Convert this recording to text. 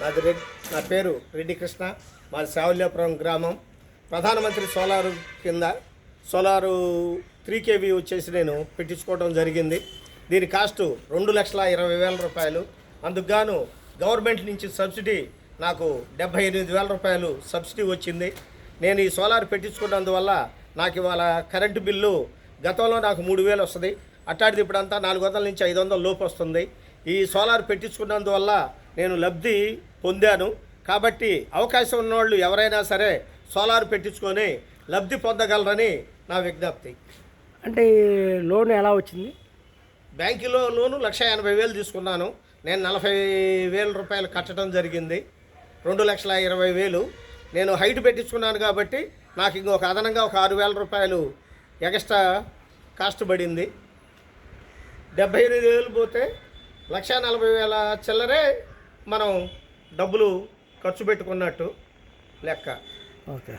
నాది నా పేరు రెడ్డి కృష్ణ. మాది శావల్యాపురం గ్రామం. ప్రధానమంత్రి సోలారు కింద సోలారు 3 kV వచ్చేసి నేను పెట్టించుకోవడం జరిగింది. దీని కాస్టు 2,20,000 రూపాయలు. అందుకు గాను గవర్నమెంట్ నుంచి సబ్సిడీ నాకు 78,000 రూపాయలు సబ్సిడీ వచ్చింది. నేను ఈ సోలార్ పెట్టించుకున్నందువల్ల నాకు ఇవాళ కరెంటు బిల్లు గతంలో నాకు 3,000 వస్తుంది. అట్టాడిది ఇప్పుడంతా 400 నుంచి 500 లోపు వస్తుంది. ఈ సోలార్ పెట్టించుకున్నందువల్ల నేను లబ్ధి పొందాను. కాబట్టి అవకాశం ఉన్నవాళ్ళు ఎవరైనా సరే సోలార్ పెట్టించుకొని లబ్ధి పొందగలరని నా విజ్ఞప్తి. అంటే లోన్ ఎలా వచ్చింది? బ్యాంకులో లోను 1,80,000 తీసుకున్నాను. నేను 40,000 రూపాయలు కట్టడం జరిగింది. 2,20,000 నేను హైట్ పెట్టించుకున్నాను కాబట్టి నాకు ఇంకొక అదనంగా ఒక 6,000 రూపాయలు ఎక్స్ట్రా కాస్ట్ పడింది. 78,000 పోతే 1,40,000 చిల్లరే మనం డబ్బులు ఖర్చు పెట్టుకున్నట్టు లెక్క. ఓకే.